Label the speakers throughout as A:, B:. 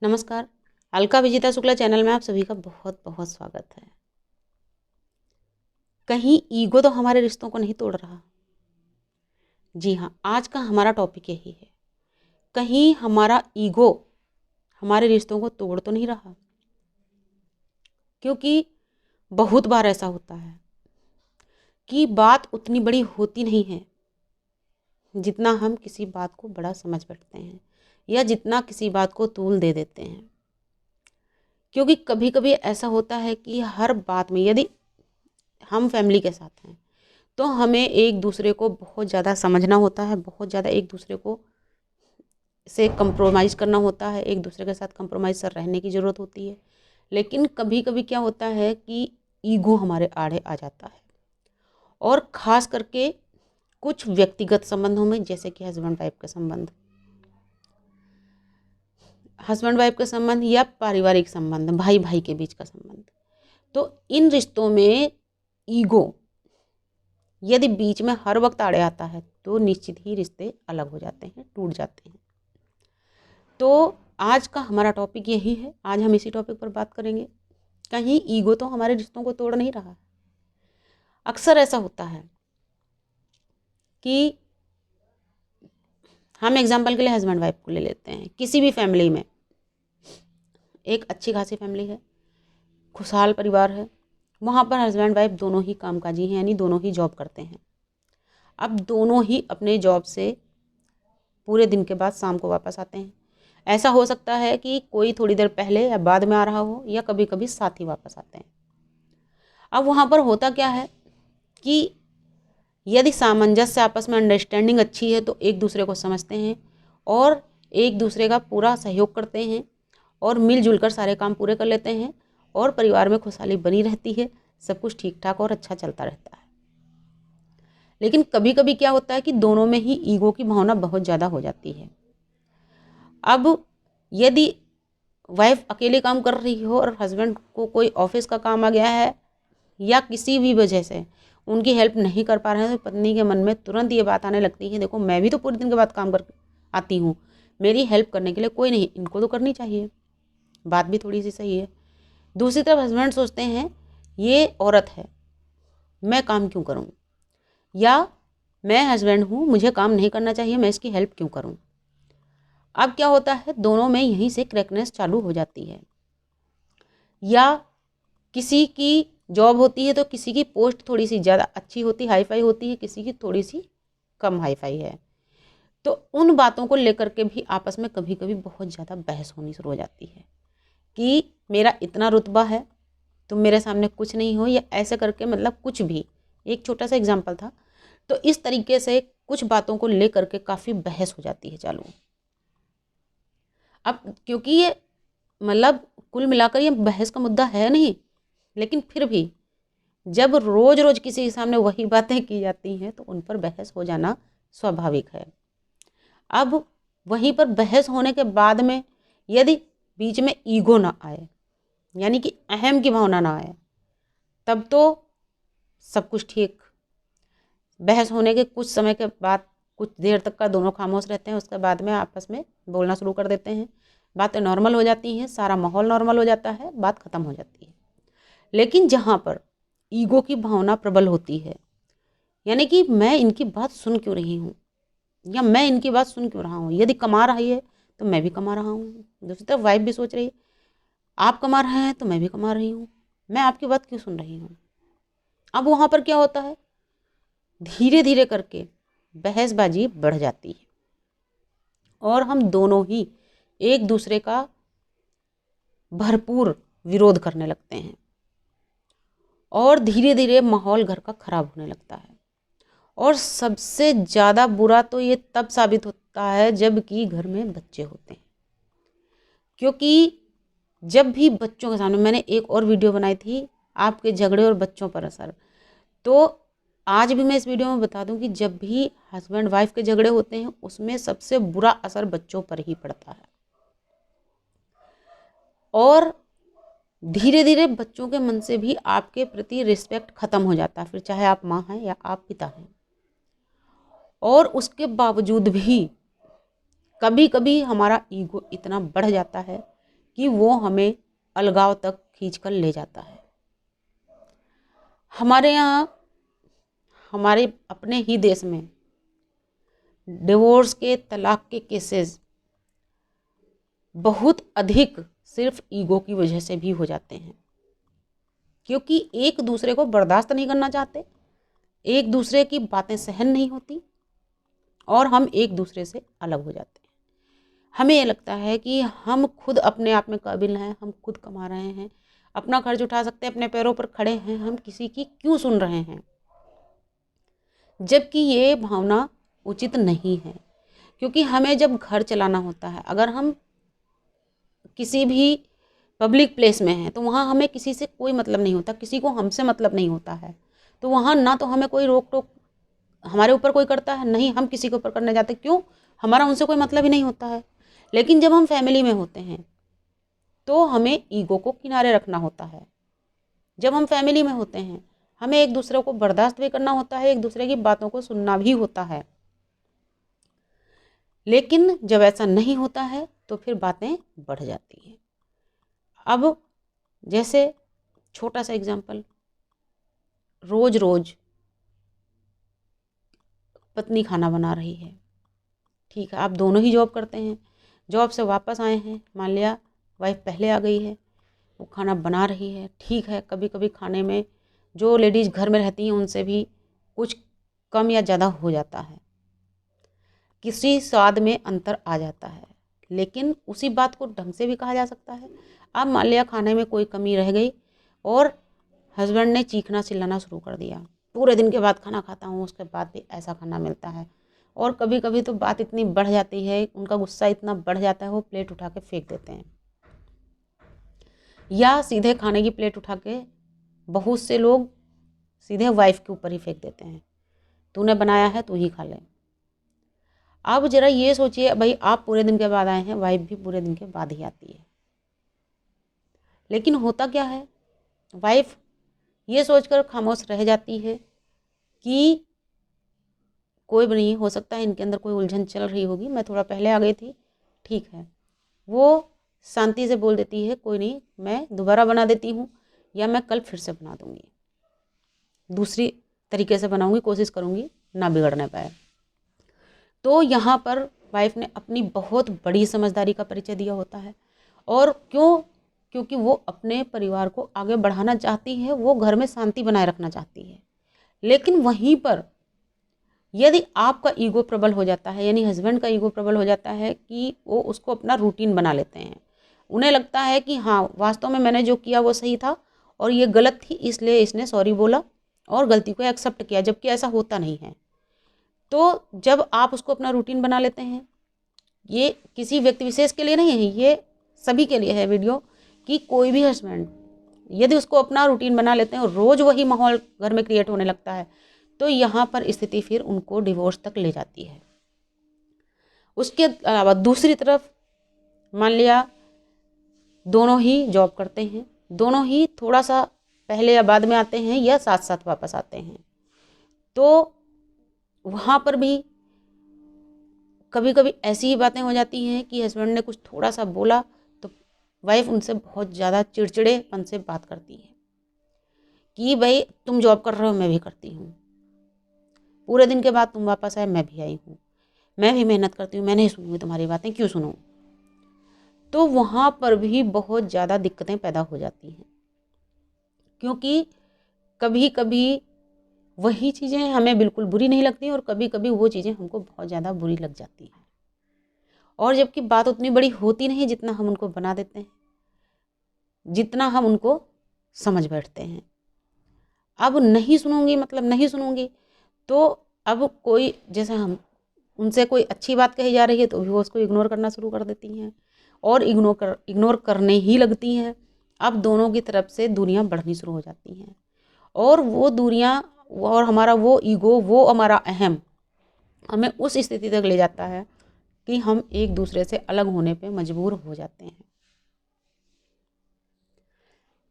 A: नमस्कार। अलका विजेता शुक्ला चैनल में आप सभी का बहुत बहुत स्वागत है। कहीं ईगो तो हमारे रिश्तों को नहीं तोड़ रहा? जी हाँ, आज का हमारा टॉपिक यही है। कहीं हमारा ईगो हमारे रिश्तों को तोड़ तो नहीं रहा? क्योंकि बहुत बार ऐसा होता है कि बात उतनी बड़ी होती नहीं है जितना हम किसी बात को बड़ा समझ बैठते हैं या जितना किसी बात को तूल दे देते हैं। क्योंकि कभी कभी ऐसा होता है कि हर बात में यदि हम फैमिली के साथ हैं तो हमें एक दूसरे को बहुत ज़्यादा समझना होता है, बहुत ज़्यादा एक दूसरे को से कंप्रोमाइज़ करना होता है, एक दूसरे के साथ कंप्रोमाइज़ से रहने की ज़रूरत होती है। लेकिन कभी कभी क्या होता है कि ईगो हमारे आड़े आ जाता है, और ख़ास करके कुछ व्यक्तिगत संबंधों में, जैसे कि हस्बैंड वाइफ के संबंध या पारिवारिक संबंध, भाई भाई के बीच का संबंध। तो इन रिश्तों में ईगो यदि बीच में हर वक्त आड़े आता है तो निश्चित ही रिश्ते अलग हो जाते हैं, टूट जाते हैं। तो आज का हमारा टॉपिक यही है, आज हम इसी टॉपिक पर बात करेंगे। कहीं ईगो तो हमारे रिश्तों को तोड़ नहीं रहा? अक्सर ऐसा होता है कि हम एग्जाम्पल के लिए हस्बैंड वाइफ को ले लेते हैं। किसी भी फैमिली में एक अच्छी खासी फैमिली है, खुशहाल परिवार है, वहाँ पर हस्बैंड वाइफ दोनों ही कामकाजी हैं, यानी दोनों ही जॉब करते हैं। अब दोनों ही अपने जॉब से पूरे दिन के बाद शाम को वापस आते हैं। ऐसा हो सकता है कि कोई थोड़ी देर पहले या बाद में आ रहा हो, या कभी कभी साथ ही वापस आते हैं। अब वहाँ पर होता क्या है कि यदि सामंजस्य, आपस में अंडरस्टैंडिंग अच्छी है तो एक दूसरे को समझते हैं और एक दूसरे का पूरा सहयोग करते हैं और मिलजुल कर सारे काम पूरे कर लेते हैं, और परिवार में खुशहाली बनी रहती है, सब कुछ ठीक ठाक और अच्छा चलता रहता है। लेकिन कभी कभी क्या होता है कि दोनों में ही ईगो की भावना बहुत ज़्यादा हो जाती है। अब यदि वाइफ अकेले काम कर रही हो और हस्बैंड को कोई ऑफिस का काम आ गया है या किसी भी वजह से उनकी हेल्प नहीं कर पा रहे हैं, तो पत्नी के मन में तुरंत ये बात आने लगती है, देखो मैं भी तो पूरे दिन के बाद काम कर आती हूँ, मेरी हेल्प करने के लिए कोई नहीं, इनको तो करनी चाहिए। बात भी थोड़ी सी सही है। दूसरी तरफ हस्बैंड सोचते हैं ये औरत है, मैं काम क्यों करूँ, या मैं हस्बैंड हूँ, मुझे काम नहीं करना चाहिए, मैं इसकी हेल्प क्यों करूँ। अब क्या होता है, दोनों में यहीं से क्रैकनेस चालू हो जाती है। या किसी की जॉब होती है तो किसी की पोस्ट थोड़ी सी ज़्यादा अच्छी होती, हाई फाई होती है, किसी की थोड़ी सी कम हाई फाई है। तो उन बातों को लेकर के भी आपस में कभी कभी बहुत ज़्यादा बहस होनी शुरू हो जाती है कि मेरा इतना रुतबा है, तुम मेरे सामने कुछ नहीं हो, या ऐसे करके, मतलब कुछ भी। एक छोटा सा एग्जाम्पल था। तो इस तरीके से कुछ बातों को लेकर के काफ़ी बहस हो जाती है चालू। अब क्योंकि ये, मतलब कुल मिलाकर ये बहस का मुद्दा है नहीं, लेकिन फिर भी जब रोज रोज किसी के सामने वही बातें की जाती हैं तो उन पर बहस हो जाना स्वाभाविक है। अब वहीं पर बहस होने के बाद में यदि बीच में ईगो ना आए, यानी कि अहम की भावना ना आए, तब तो सब कुछ ठीक। बहस होने के कुछ समय के बाद, कुछ देर तक का दोनों खामोश रहते हैं, उसके बाद में आपस में बोलना शुरू कर देते हैं, बातें नॉर्मल हो जाती हैं, सारा माहौल नॉर्मल हो जाता है, बात खत्म हो जाती है। लेकिन जहाँ पर ईगो की भावना प्रबल होती है, यानी कि मैं इनकी बात सुन क्यों रही हूँ, या मैं इनकी बात सुन क्यों रहा हूँ, यदि कमा रही है तो मैं भी कमा रहा हूँ, दूसरी तरफ वाइफ भी सोच रही है आप कमा रहे हैं तो मैं भी कमा रही हूँ, मैं आपकी बात क्यों सुन रही हूँ। अब वहाँ पर क्या होता है, धीरे धीरे करके बहसबाजी बढ़ जाती है और हम दोनों ही एक दूसरे का भरपूर विरोध करने लगते हैं, और धीरे धीरे माहौल घर का खराब होने लगता है। और सबसे ज़्यादा बुरा तो ये तब साबित होता है जब कि घर में बच्चे होते हैं। क्योंकि जब भी बच्चों के सामने, मैंने एक और वीडियो बनाई थी आपके झगड़े और बच्चों पर असर, तो आज भी मैं इस वीडियो में बता दूं कि जब भी हस्बैंड वाइफ के झगड़े होते हैं उसमें सबसे बुरा असर बच्चों पर ही पड़ता है, और धीरे धीरे बच्चों के मन से भी आपके प्रति रिस्पेक्ट खत्म हो जाता है, फिर चाहे आप माँ हैं या आप पिता हैं। और उसके बावजूद भी कभी कभी हमारा ईगो इतना बढ़ जाता है कि वो हमें अलगाव तक खींच कर ले जाता है। हमारे यहाँ, हमारे अपने ही देश में डिवोर्स के, तलाक के केसेस बहुत अधिक सिर्फ ईगो की वजह से भी हो जाते हैं, क्योंकि एक दूसरे को बर्दाश्त नहीं करना चाहते, एक दूसरे की बातें सहन नहीं होती और हम एक दूसरे से अलग हो जाते हैं। हमें ये लगता है कि हम खुद अपने आप में काबिल हैं, हम खुद कमा रहे हैं, अपना खर्च उठा सकते हैं, अपने पैरों पर खड़े हैं, हम किसी की क्यों सुन रहे हैं, जबकि ये भावना उचित नहीं है। क्योंकि हमें जब घर चलाना होता है, अगर हम किसी भी पब्लिक प्लेस में हैं तो वहाँ हमें किसी से कोई मतलब नहीं होता, किसी को हमसे मतलब नहीं होता है, तो वहाँ ना तो हमें कोई रोक टोक हमारे ऊपर कोई करता है, नहीं हम किसी के ऊपर करने जाते, क्यों, हमारा उनसे कोई मतलब ही नहीं होता है। लेकिन जब हम फैमिली में होते हैं तो हमें ईगो को किनारे रखना होता है। जब हम फैमिली में होते हैं हमें एक दूसरे को बर्दाश्त भी करना होता है, एक दूसरे की बातों को सुनना भी होता है। लेकिन जब ऐसा नहीं होता है तो फिर बातें बढ़ जाती हैं। अब जैसे छोटा सा एग्जाम्पल, रोज रोज पत्नी खाना बना रही है, ठीक है, आप दोनों ही जॉब करते हैं, जॉब से वापस आए हैं, मान लिया वाइफ पहले आ गई है, वो खाना बना रही है, ठीक है, कभी कभी खाने में जो लेडीज़ घर में रहती हैं उनसे भी कुछ कम या ज़्यादा हो जाता है, किसी स्वाद में अंतर आ जाता है, लेकिन उसी बात को ढंग से भी कहा जा सकता है। अब मान लिया खाने में कोई कमी रह गई और हस्बैंड ने चीखना चिल्लाना शुरू कर दिया, पूरे दिन के बाद खाना खाता हूँ उसके बाद भी ऐसा खाना मिलता है, और कभी कभी तो बात इतनी बढ़ जाती है, उनका गुस्सा इतना बढ़ जाता है वो प्लेट उठा के फेंक देते हैं, या सीधे खाने की प्लेट उठा के बहुत से लोग सीधे वाइफ के ऊपर ही फेंक देते हैं, तूने बनाया है तू ही खा ले। अब जरा ये सोचिए भाई, आप पूरे दिन के बाद आए हैं, वाइफ भी पूरे दिन के बाद ही आती है, लेकिन होता क्या है, वाइफ ये सोचकर खामोश रह जाती है कि कोई भी नहीं, हो सकता है इनके अंदर कोई उलझन चल रही होगी, मैं थोड़ा पहले आ गई थी, ठीक है, वो शांति से बोल देती है कोई नहीं मैं दोबारा बना देती हूँ, या मैं कल फिर से बना दूँगी, दूसरी तरीके से बनाऊँगी, कोशिश करूँगी ना बिगड़ने पाए। तो यहाँ पर वाइफ ने अपनी बहुत बड़ी समझदारी का परिचय दिया होता है। और क्यों, क्योंकि वो अपने परिवार को आगे बढ़ाना चाहती है, वो घर में शांति बनाए रखना चाहती है। लेकिन वहीं पर यदि आपका ईगो प्रबल हो जाता है, यानी हस्बैंड का ईगो प्रबल हो जाता है कि वो उसको अपना रूटीन बना लेते हैं, उन्हें लगता है कि हाँ वास्तव में मैंने जो किया वो सही था और ये गलत थी, इसलिए इसने सॉरी बोला और गलती को एक्सेप्ट किया, जबकि ऐसा होता नहीं है। तो जब आप उसको अपना रूटीन बना लेते हैं, ये किसी व्यक्ति विशेष के लिए नहीं है, ये सभी के लिए है वीडियो, कि कोई भी हस्बैंड यदि उसको अपना रूटीन बना लेते हैं और रोज़ वही माहौल घर में क्रिएट होने लगता है, तो यहाँ पर स्थिति फिर उनको डिवोर्स तक ले जाती है। उसके अलावा दूसरी तरफ मान लिया दोनों ही जॉब करते हैं, दोनों ही थोड़ा सा पहले या बाद में आते हैं या साथ साथ वापस आते हैं, तो वहाँ पर भी कभी कभी ऐसी ही बातें हो जाती हैं कि हस्बैंड ने कुछ थोड़ा सा बोला तो वाइफ उनसे बहुत ज़्यादा चिड़चिड़ेपन से बात करती है कि भाई तुम जॉब कर रहे हो, मैं भी करती हूँ, पूरे दिन के बाद तुम वापस आए, मैं भी आई हूँ, मैं भी मेहनत करती हूँ, मैं नहीं सुनूंगी तुम्हारी बातें, क्यों सुनूं। तो वहाँ पर भी बहुत ज़्यादा दिक्कतें पैदा हो जाती हैं, क्योंकि कभी कभी वही चीज़ें हमें बिल्कुल बुरी नहीं लगती और कभी कभी वो चीज़ें हमको बहुत ज़्यादा बुरी लग जाती हैं, और जबकि बात उतनी बड़ी होती नहीं जितना हम उनको बना देते हैं, जितना हम उनको समझ बैठते हैं। अब नहीं सुनूंगी मतलब नहीं सुनूंगी, तो अब कोई जैसे हम उनसे कोई अच्छी बात कही जा रही है तो भी वो उसको इग्नोर करना शुरू कर देती हैं और इग्नोर करने ही लगती हैं। अब दोनों की तरफ से दूरियां बढ़नी शुरू हो जाती हैं, और वो दूरियां और हमारा वो ईगो, वो हमारा अहम हमें उस स्थिति तक ले जाता है कि हम एक दूसरे से अलग होने पे मजबूर हो जाते हैं।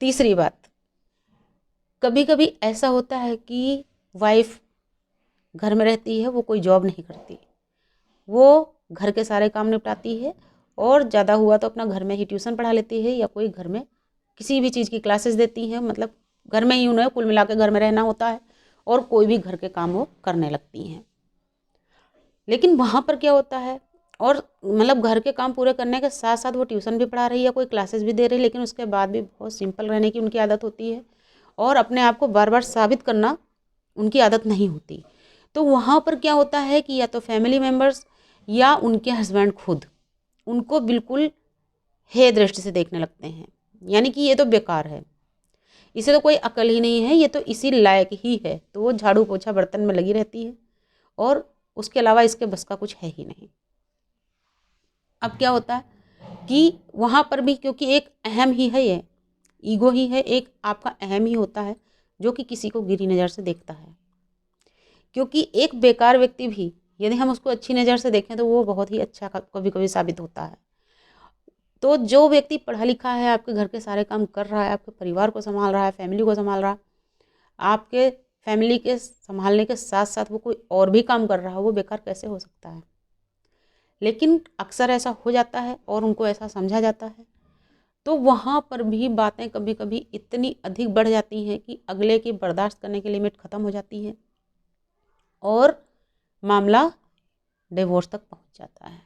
A: तीसरी बात, कभी कभी ऐसा होता है कि वाइफ घर में रहती है, वो कोई जॉब नहीं करती, वो घर के सारे काम निपटाती है और ज़्यादा हुआ तो अपना घर में ही ट्यूशन पढ़ा लेती है या कोई घर में किसी भी चीज़ की क्लासेस देती हैं, मतलब घर में ही उन्हें कुल मिला के घर में रहना होता है और कोई भी घर के काम वो करने लगती हैं। लेकिन वहाँ पर क्या होता है, और मतलब घर के काम पूरे करने के साथ साथ वो ट्यूशन भी पढ़ा रही है, कोई क्लासेस भी दे रही है, लेकिन उसके बाद भी बहुत सिंपल रहने की उनकी आदत होती है और अपने आप को बार बार साबित करना उनकी आदत नहीं होती। तो वहाँ पर क्या होता है कि या तो फैमिली मेम्बर्स या उनके हस्बैंड खुद उनको बिल्कुल हे दृष्टि से देखने लगते हैं, यानी कि ये तो बेकार है, इसे तो कोई अकल ही नहीं है, ये तो इसी लायक ही है, तो वो झाड़ू पोछा बर्तन में लगी रहती है और उसके अलावा इसके बस का कुछ है ही नहीं। अब क्या होता है कि वहाँ पर भी क्योंकि एक अहम ही है, ये ईगो ही है, एक आपका अहम ही होता है जो कि किसी को गिरी नज़र से देखता है। क्योंकि एक बेकार व्यक्ति भी यदि हम उसको अच्छी नज़र से देखें तो वो बहुत ही अच्छा कभी कभी साबित होता है। तो जो व्यक्ति पढ़ा लिखा है, आपके घर के सारे काम कर रहा है, आपके परिवार को संभाल रहा है, फैमिली को संभाल रहा है, आपके फैमिली के संभालने के साथ साथ वो कोई और भी काम कर रहा है, वो बेकार कैसे हो सकता है? लेकिन अक्सर ऐसा हो जाता है और उनको ऐसा समझा जाता है, तो वहाँ पर भी बातें कभी कभी इतनी अधिक बढ़ जाती हैं कि अगले की बर्दाश्त करने की लिमिट ख़त्म हो जाती है और मामला डिवोर्स तक पहुँच जाता है।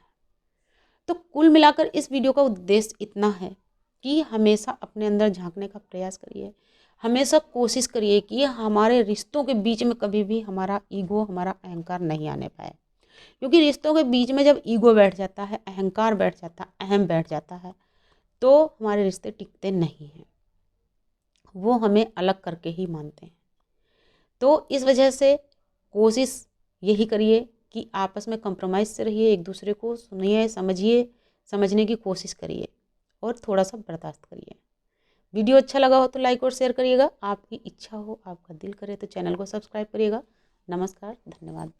A: तो कुल मिलाकर इस वीडियो का उद्देश्य इतना है कि हमेशा अपने अंदर झांकने का प्रयास करिए, हमेशा कोशिश करिए कि हमारे रिश्तों के बीच में कभी भी हमारा ईगो, हमारा अहंकार नहीं आने पाए। क्योंकि रिश्तों के बीच में जब ईगो बैठ जाता है, अहंकार बैठ जाता है, अहम बैठ जाता है, तो हमारे रिश्ते टिकते नहीं हैं, वो हमें अलग करके ही मानते हैं। तो इस वजह से कोशिश यही करिए कि आपस में कंप्रोमाइज़ से रहिए, एक दूसरे को सुनिए, समझिए, समझने की कोशिश करिए और थोड़ा सा बर्दाश्त करिए। वीडियो अच्छा लगा हो तो लाइक और शेयर करिएगा, आपकी इच्छा हो, आपका दिल करे तो चैनल को सब्सक्राइब करिएगा। नमस्कार, धन्यवाद।